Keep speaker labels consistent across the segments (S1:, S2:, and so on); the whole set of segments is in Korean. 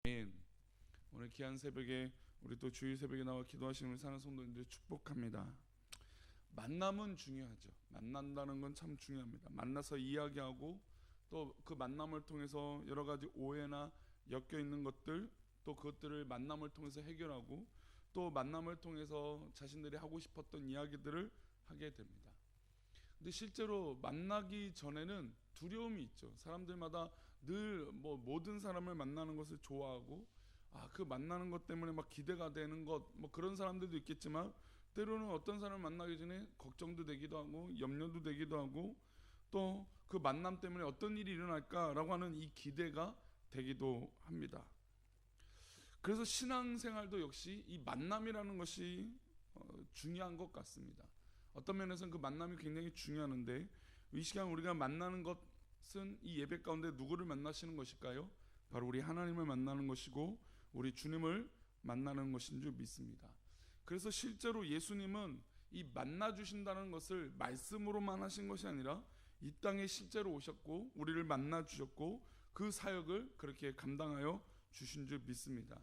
S1: 오늘 귀한 새벽에 우리 또 주일 새벽에 나와 기도하시는 우리 사는 성도님들 축복합니다. 만남은 중요하죠. 만난다는 건 참 중요합니다. 만나서 이야기하고 또 그 만남을 통해서 여러 가지 오해나 엮여 있는 것들, 또 그것들을 만남을 통해서 해결하고 또 만남을 통해서 자신들이 하고 싶었던 이야기들을 하게 됩니다. 근데 실제로 만나기 전에는 두려움이 있죠. 사람들마다 늘 모든 사람을 만나는 것을 좋아하고 그 만나는 것 때문에 막 기대가 되는 것 그런 사람들도 있겠지만 때로는 어떤 사람을 만나기 전에 걱정도 되기도 하고 염려도 되기도 하고 또 그 만남 때문에 어떤 일이 일어날까라고 하는 이 기대가 되기도 합니다. 그래서 신앙생활도 역시 이 만남이라는 것이 중요한 것 같습니다. 어떤 면에서는 그 만남이 굉장히 중요한데 이 시간 우리가 만나는 것은 이 예배 가운데 누구를 만나시는 것일까요? 바로 우리 하나님을 만나는 것이고 우리 주님을 만나는 것인 줄 믿습니다. 그래서 실제로 예수님은 이 만나 주신다는 것을 말씀으로만 하신 것이 아니라 이 땅에 실제로 오셨고 우리를 만나 주셨고 그 사역을 그렇게 감당하여 주신 줄 믿습니다.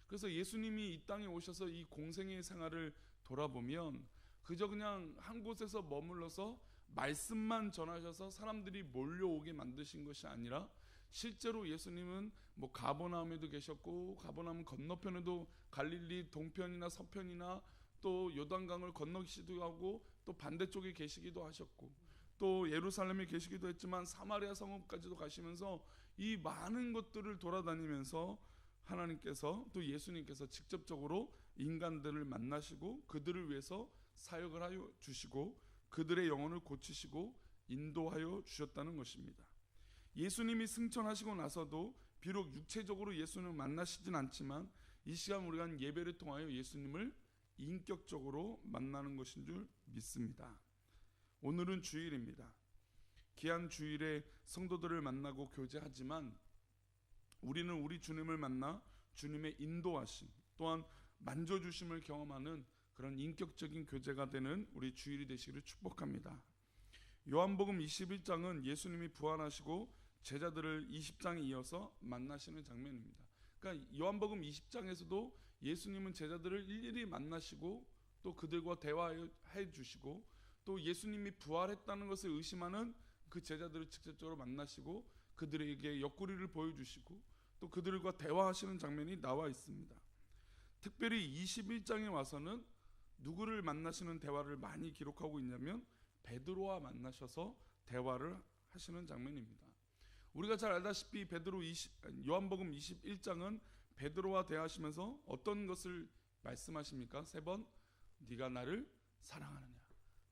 S1: 그래서 예수님이 이 땅에 오셔서 이 공생의 생활을 돌아보면 그저 그냥 한 곳에서 머물러서 말씀만 전하셔서 사람들이 몰려오게 만드신 것이 아니라 실제로 예수님은 가버나움에도 계셨고 가버나움 건너편에도 갈릴리 동편이나 서편이나 또 요단강을 건너시기도 하고 또 반대쪽에 계시기도 하셨고 또 예루살렘에 계시기도 했지만 사마리아 성읍까지도 가시면서 이 많은 것들을 돌아다니면서 하나님께서 또 예수님께서 직접적으로 인간들을 만나시고 그들을 위해서 사역을 하여 주시고 그들의 영혼을 고치시고 인도하여 주셨다는 것입니다. 예수님이 승천하시고 나서도 비록 육체적으로 예수님을 만나시진 않지만 이 시간 우리가 예배를 통하여 예수님을 인격적으로 만나는 것인 줄 믿습니다. 오늘은 주일입니다. 귀한 주일에 성도들을 만나고 교제하지만 우리는 우리 주님을 만나 주님의 인도하심 또한 만져주심을 경험하는 그런 인격적인 교제가 되는 우리 주일이 되시기를 축복합니다. 요한복음 21장은 예수님이 부활하시고 제자들을 20장에 이어서 만나시는 장면입니다. 그러니까 요한복음 20장에서도 예수님은 제자들을 일일이 만나시고 또 그들과 대화해 주시고 또 예수님이 부활했다는 것을 의심하는 그 제자들을 직접적으로 만나시고 그들에게 옆구리를 보여주시고 또 그들과 대화하시는 장면이 나와 있습니다. 특별히 21장에 와서는 누구를 만나시는 대화를 많이 기록하고 있냐면 베드로와 만나셔서 대화를 하시는 장면입니다. 우리가 잘 알다시피 요한복음 21장은 베드로와 대화하시면서 어떤 것을 말씀하십니까? 3번 네가 나를 사랑하느냐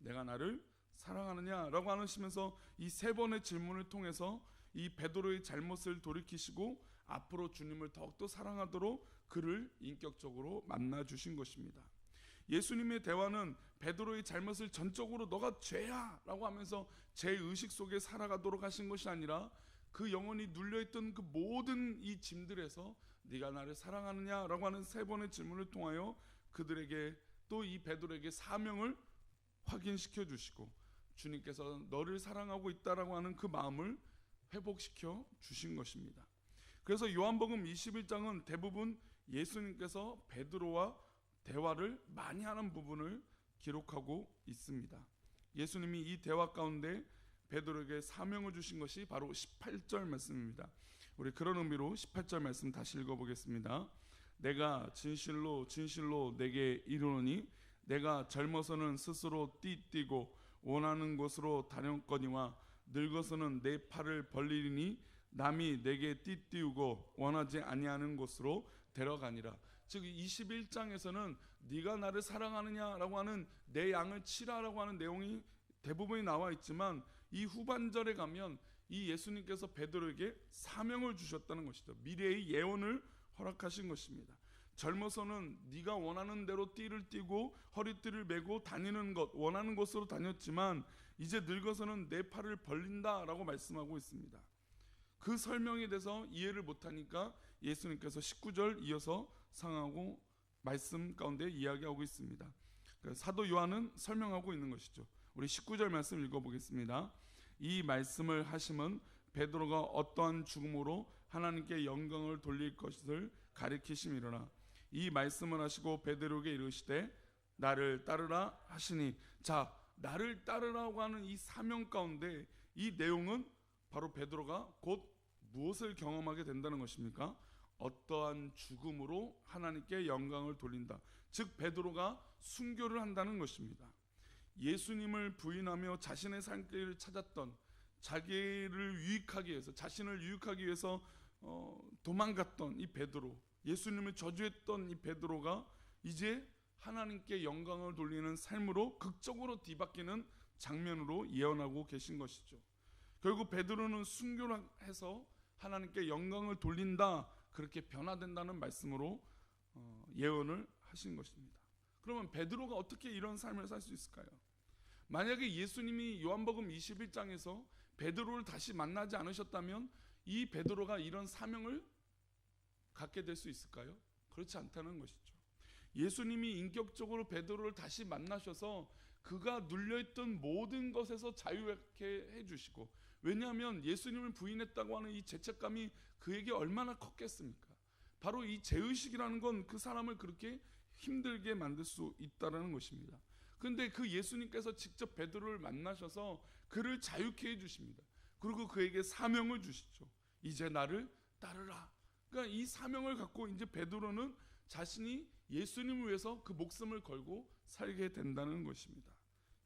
S1: 내가 나를 사랑하느냐라고 하시면서 이 3번의 질문을 통해서 이 베드로의 잘못을 돌이키시고 앞으로 주님을 더욱더 사랑하도록 그를 인격적으로 만나 주신 것입니다. 예수님의 대화는 베드로의 잘못을 전적으로 너가 죄야 라고 하면서 제 의식 속에 살아가도록 하신 것이 아니라 그 영혼이 눌려있던 그 모든 이 짐들에서 네가 나를 사랑하느냐 라고 하는 3번의 질문을 통하여 그들에게 또 이 베드로에게 사명을 확인시켜 주시고 주님께서 너를 사랑하고 있다라고 하는 그 마음을 회복시켜 주신 것입니다. 그래서 요한복음 21장은 대부분 예수님께서 베드로와 대화를 많이 하는 부분을 기록하고 있습니다. 예수님이 이 대화 가운데 베드로에게 사명을 주신 것이 바로 18절 말씀입니다. 우리 그런 의미로 18절 말씀 다시 읽어보겠습니다. 내가 진실로 진실로 내게 이르노니 내가 젊어서는 스스로 띠뛰고 원하는 곳으로 다녔거니와 늙어서는 내 팔을 벌리리니 남이 내게 띠띠우고 원하지 아니하는 곳으로 데려가니라. 즉 21장에서는 네가 나를 사랑하느냐라고 하는 내 양을 치라라고 하는 내용이 대부분이 나와 있지만 이 후반절에 가면 이 예수님께서 베드로에게 사명을 주셨다는 것이죠. 미래의 예언을 허락하신 것입니다. 젊어서는 네가 원하는 대로 띠를 띠고 허리띠를 메고 다니는 것 원하는 곳으로 다녔지만 이제 늙어서는 내 팔을 벌린다라고 말씀하고 있습니다. 그 설명에 대해서 이해를 못하니까 예수님께서 19절 이어서 상하고 말씀 가운데 이야기하고 있습니다. 사도 요한은 설명하고 있는 것이죠. 우리 19절 말씀 읽어보겠습니다. 이 말씀을 하심은 베드로가 어떠한 죽음으로 하나님께 영광을 돌릴 것을 가리키심이로라. 이 말씀을 하시고 베드로에게 이르시되 나를 따르라 하시니, 자, 나를 따르라고 하는 이 사명 가운데 이 내용은 바로 베드로가 곧 무엇을 경험하게 된다는 것입니까? 어떠한 죽음으로 하나님께 영광을 돌린다. 즉 베드로가 순교를 한다는 것입니다. 예수님을 부인하며 자신의 살 길을 찾았던, 자기를 유익하기 위해서, 자신을 유익하기 위해서 도망갔던 이 베드로, 예수님을 저주했던 이 베드로가 이제 하나님께 영광을 돌리는 삶으로 극적으로 뒤바뀌는 장면으로 예언하고 계신 것이죠. 결국 베드로는 순교를 해서 하나님께 영광을 돌린다, 그렇게 변화된다는 말씀으로 예언을 하신 것입니다. 그러면 베드로가 어떻게 이런 삶을 살 수 있을까요? 만약에 예수님이 요한복음 21장에서 베드로를 다시 만나지 않으셨다면 이 베드로가 이런 사명을 갖게 될 수 있을까요? 그렇지 않다는 것이죠. 예수님이 인격적으로 베드로를 다시 만나셔서 그가 눌려있던 모든 것에서 자유하게 해주시고, 왜냐하면 예수님을 부인했다고 하는 이 죄책감이 그에게 얼마나 컸겠습니까? 바로 이 죄의식이라는 건 그 사람을 그렇게 힘들게 만들 수 있다는 것입니다. 그런데 그 예수님께서 직접 베드로를 만나셔서 그를 자유케 해주십니다. 그리고 그에게 사명을 주시죠. 이제 나를 따르라. 그러니까 이 사명을 갖고 이제 베드로는 자신이 예수님을 위해서 그 목숨을 걸고 살게 된다는 것입니다.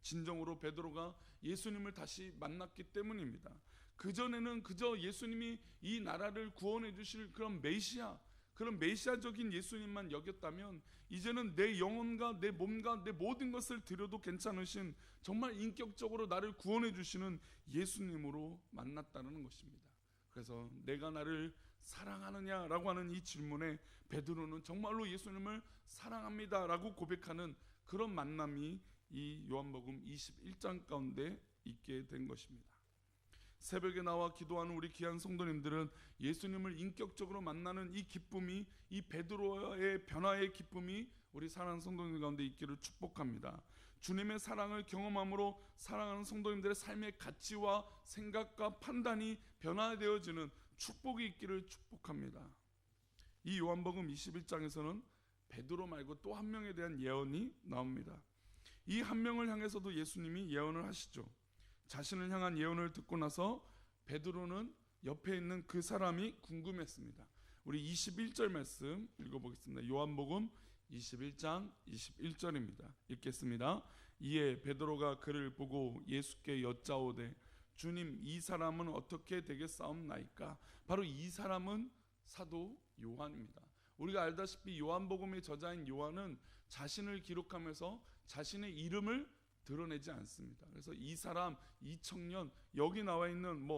S1: 진정으로 베드로가 예수님을 다시 만났기 때문입니다. 그전에는 그저 예수님이 이 나라를 구원해 주실 그런 메시아, 그런 메시아적인 예수님만 여겼다면 이제는 내 영혼과 내 몸과 내 모든 것을 드려도 괜찮으신, 정말 인격적으로 나를 구원해 주시는 예수님으로 만났다는 것입니다. 그래서 내가 나를 사랑하느냐라고 하는 이 질문에 베드로는 정말로 예수님을 사랑합니다라고 고백하는 그런 만남이 이 요한복음 21장 가운데 있게 된 것입니다. 새벽에 나와 기도하는 우리 귀한 성도님들은 예수님을 인격적으로 만나는 이 기쁨이, 이 베드로의 변화의 기쁨이 우리 사랑하는 성도님들 가운데 있기를 축복합니다. 주님의 사랑을 경험함으로 사랑하는 성도님들의 삶의 가치와 생각과 판단이 변화되어지는 축복이 있기를 축복합니다. 이 요한복음 21장에서는 베드로 말고 또 한 명에 대한 예언이 나옵니다. 이 한 명을 향해서도 예수님이 예언을 하시죠. 자신을 향한 예언을 듣고 나서 베드로는 옆에 있는 그 사람이 궁금했습니다. 우리 21절 말씀 읽어보겠습니다. 요한복음 21장 21절입니다. 읽겠습니다. 이에 베드로가 그를 보고 예수께 여짜오되 주님, 이 사람은 어떻게 되겠사옵나이까? 바로 이 사람은 사도 요한입니다. 우리가 알다시피 요한복음의 저자인 요한은 자신을 기록하면서 자신의 이름을 드러내지 않습니다. 그래서 이 사람, 이 청년, 여기 나와 있는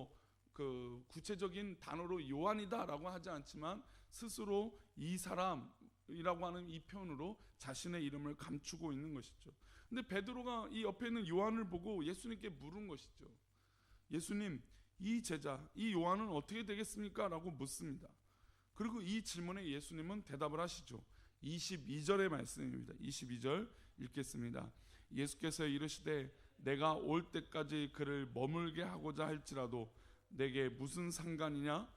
S1: 그 구체적인 단어로 요한이다라고 하지 않지만 스스로 이 사람이라고 하는 이 표현으로 자신의 이름을 감추고 있는 것이죠. 근데 베드로가 이 옆에 있는 요한을 보고 예수님께 물은 것이죠. 예수님, 이 제자, 이 요한은 어떻게 되겠습니까? 라고 묻습니다. 그리고 이 질문에 예수님은 대답을 하시죠. 22절의 말씀입니다. 22절 읽겠습니다. 예수께서 이르시되 내가 올 때까지 그를 머물게 하고자 할지라도 내게 무슨 상관이냐?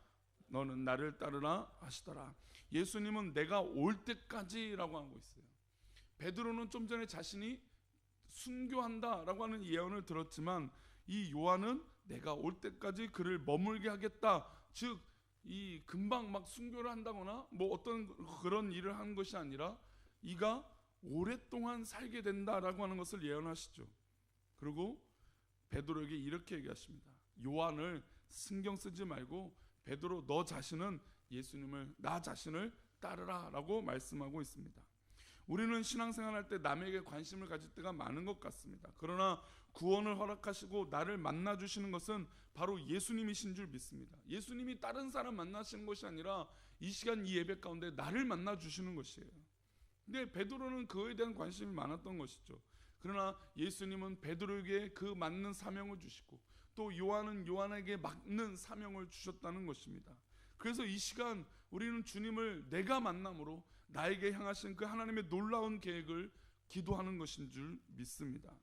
S1: 너는 나를 따르라 하시더라. 예수님은 내가 올 때까지라고 하고 있어요. 베드로는 좀 전에 자신이 순교한다라고 하는 예언을 들었지만 이 요한은 내가 올 때까지 그를 머물게 하겠다. 즉 이 금방 막 순교를 한다거나 어떤 그런 일을 한 것이 아니라 이가 오랫동안 살게 된다라고 하는 것을 예언하시죠. 그리고 베드로에게 이렇게 얘기하십니다. 요한을 신경 쓰지 말고 베드로, 너 자신은 예수님을, 나 자신을 따르라 라고 말씀하고 있습니다. 우리는 신앙생활할 때 남에게 관심을 가질 때가 많은 것 같습니다. 그러나 구원을 허락하시고 나를 만나주시는 것은 바로 예수님이신 줄 믿습니다. 예수님이 다른 사람 만나시는 것이 아니라 이 시간 이 예배 가운데 나를 만나주시는 것이에요. 근데 베드로는 그에 대한 관심이 많았던 것이죠. 그러나 예수님은 베드로에게 그 맞는 사명을 주시고 또 요한은 요한에게 맞는 사명을 주셨다는 것입니다. 그래서 이 시간 우리는 주님을 내가 만남으로 나에게 향하신 그 하나님의 놀라운 계획을 기도하는 것인 줄 믿습니다.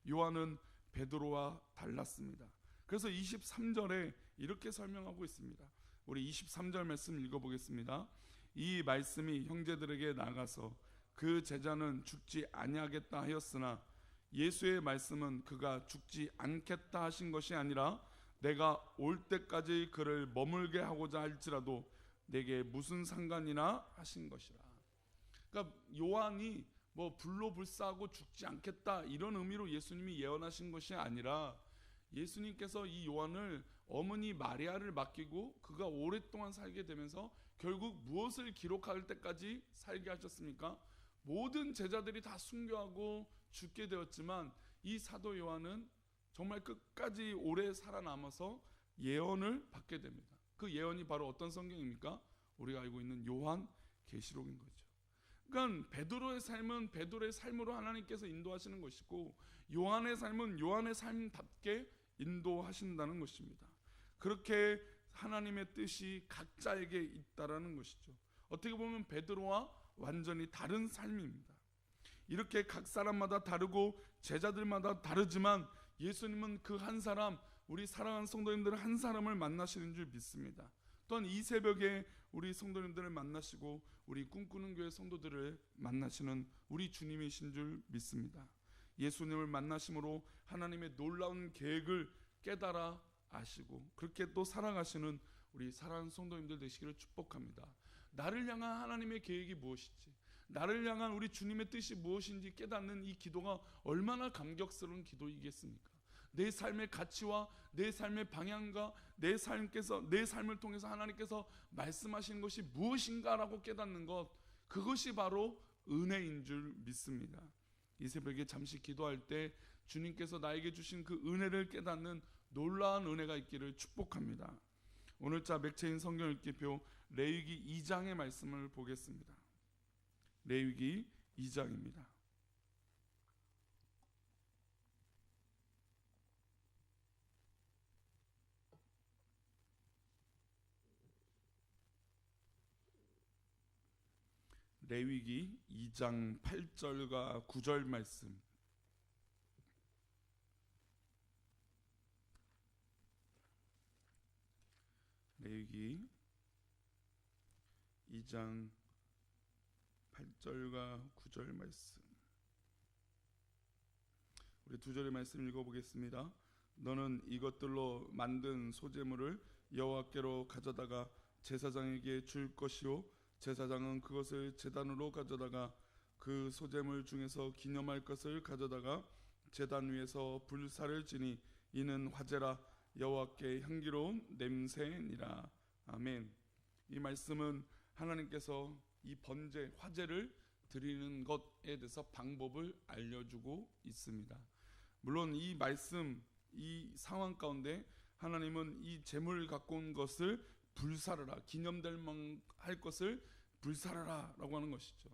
S1: 요한은 베드로와 달랐습니다. 그래서 23절에 이렇게 설명하고 있습니다. 우리 23절 말씀 읽어보겠습니다. 이 말씀이 형제들에게 나가서 그 제자는 죽지 아니하겠다 하였으나 예수의 말씀은 그가 죽지 않겠다 하신 것이 아니라 내가 올 때까지 그를 머물게 하고자 할지라도 내게 무슨 상관이나 하신 것이라. 그러니까 요한이 뭐 불로 불사하고 죽지 않겠다 이런 의미로 예수님이 예언하신 것이 아니라 예수님께서 이 요한을 어머니 마리아를 맡기고 그가 오랫동안 살게 되면서 결국 무엇을 기록할 때까지 살게 하셨습니까? 모든 제자들이 다 순교하고 죽게 되었지만 이 사도 요한은 정말 끝까지 오래 살아남아서 예언을 받게 됩니다. 그 예언이 바로 어떤 성경입니까? 우리가 알고 있는 요한 계시록인 거죠. 그러니까 베드로의 삶은 베드로의 삶으로 하나님께서 인도하시는 것이고 요한의 삶은 요한의 삶답게 인도하신다는 것입니다. 그렇게 하나님의 뜻이 각자에게 있다라는 것이죠. 어떻게 보면 베드로와 완전히 다른 삶입니다. 이렇게 각 사람마다 다르고 제자들마다 다르지만 예수님은 그 한 사람, 우리 사랑하는 성도님들 한 사람을 만나시는 줄 믿습니다. 또한 이 새벽에 우리 성도님들을 만나시고 우리 꿈꾸는 교회 성도들을 만나시는 우리 주님이신 줄 믿습니다. 예수님을 만나심으로 하나님의 놀라운 계획을 깨달아 아시고 그렇게 또 살아가시는 우리 사랑하는 성도님들 되시기를 축복합니다. 나를 향한 하나님의 계획이 무엇인지, 나를 향한 우리 주님의 뜻이 무엇인지 깨닫는 이 기도가 얼마나 감격스러운 기도이겠습니까? 내 삶의 가치와 내 삶의 방향과 내 삶을 통해서 하나님께서 말씀하시는 것이 무엇인가라고 깨닫는 것, 그것이 바로 은혜인 줄 믿습니다. 이 새벽에 잠시 기도할 때 주님께서 나에게 주신 그 은혜를 깨닫는 놀라운 은혜가 있기를 축복합니다. 오늘자 맥체인 성경 읽기표 레위기 2장의 말씀을 보겠습니다. 레위기 2장입니다. 레위기 2장 8절과 9절 말씀. 레위기 2장 8절과 9절 말씀. 우리 두 절의 말씀 읽어보겠습니다. 너는 이것들로 만든 소제물을 여호와께로 가져다가 제사장에게 줄 것이요 제사장은 그것을 제단으로 가져다가 그 소제물 중에서 기념할 것을 가져다가 제단 위에서 불사를 지니 이는 화제라 여호와께 향기로운 냄새니라. 아멘. 이 말씀은 하나님께서 이 번제 화제를 드리는 것에 대해서 방법을 알려주고 있습니다. 물론 이 말씀, 이 상황 가운데 하나님은 이 제물을 갖고 온 것을 불사르라, 기념될 만할 것을 불사르라 라고 하는 것이죠.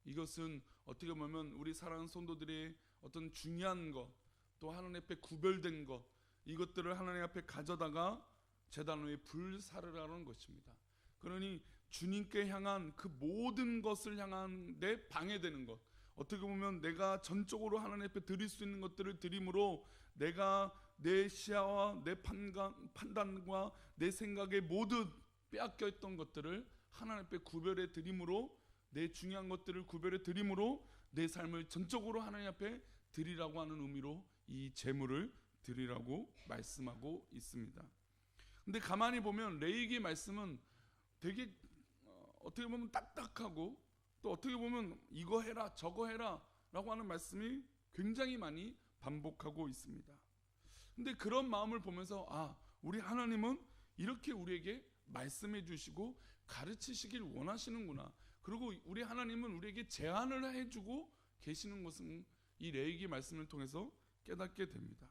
S1: 이것은 어떻게 보면 우리 사랑하는 성도들의 어떤 중요한 것, 또 하나님 앞에 구별된 것, 이것들을 하나님 앞에 가져다가 제단 위에 불사르라는 것입니다. 그러니 주님께 향한 그 모든 것을 향한 데 방해되는 것, 어떻게 보면 내가 전적으로 하나님 앞에 드릴 수 있는 것들을 드림으로 내가 내 시야와 내 판단과 내 생각에 모두 빼앗겨 있던 것들을 하나님 앞에 구별해 드림으로, 내 중요한 것들을 구별해 드림으로 내 삶을 전적으로 하나님 앞에 드리라고 하는 의미로 이 제물을 드리라고 말씀하고 있습니다. 근데 가만히 보면 레위기 말씀은 되게 어떻게 보면 딱딱하고 또 어떻게 보면 이거 해라 저거 해라 라고 하는 말씀이 굉장히 많이 반복하고 있습니다. 근데 그런 마음을 보면서 우리 하나님은 이렇게 우리에게 말씀해 주시고 가르치시길 원하시는구나, 그리고 우리 하나님은 우리에게 제안을 해주고 계시는 것은 이 레위기 말씀을 통해서 깨닫게 됩니다.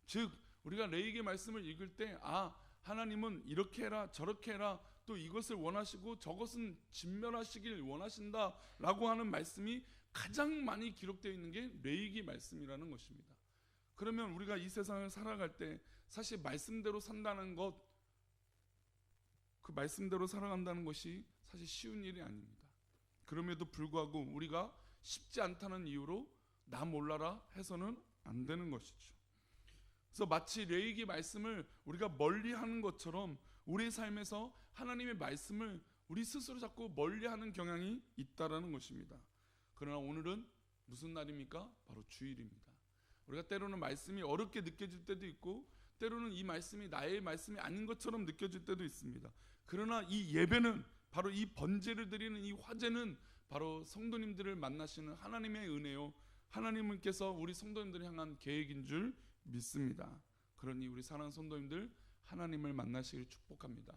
S1: 즉 우리가 레위기 말씀을 읽을 때 하나님은 이렇게 해라 저렇게 해라, 또 이것을 원하시고 저것은 진멸하시길 원하신다 라고 하는 말씀이 가장 많이 기록되어 있는 게 레위기 말씀이라는 것입니다. 그러면 우리가 이 세상을 살아갈 때 사실 말씀대로 산다는 것, 그 말씀대로 살아간다는 것이 사실 쉬운 일이 아닙니다. 그럼에도 불구하고 우리가 쉽지 않다는 이유로 나 몰라라 해서는 안 되는 것이죠. 그래서 마치 레위기 말씀을 우리가 멀리하는 것처럼 우리의 삶에서 하나님의 말씀을 우리 스스로 자꾸 멀리하는 경향이 있다라는 것입니다. 그러나 오늘은 무슨 날입니까? 바로 주일입니다. 우리가 때로는 말씀이 어렵게 느껴질 때도 있고 때로는 이 말씀이 나의 말씀이 아닌 것처럼 느껴질 때도 있습니다. 그러나 이 예배는 바로 이 번제를 드리는 이 화제는 바로 성도님들을 만나시는 하나님의 은혜요, 하나님께서 우리 성도님들을 향한 계획인 줄 믿습니다. 그러니 우리 사랑하는 성도님들, 하나님을 만나시길 축복합니다.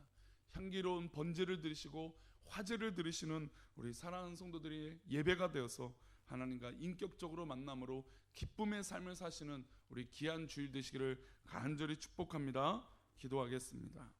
S1: 향기로운 번제를 드리시고 화제를 드리시는 우리 사랑하는 성도들이 예배가 되어서 하나님과 인격적으로 만남으로 기쁨의 삶을 사시는 우리 귀한 주일 되시기를 간절히 축복합니다. 기도하겠습니다.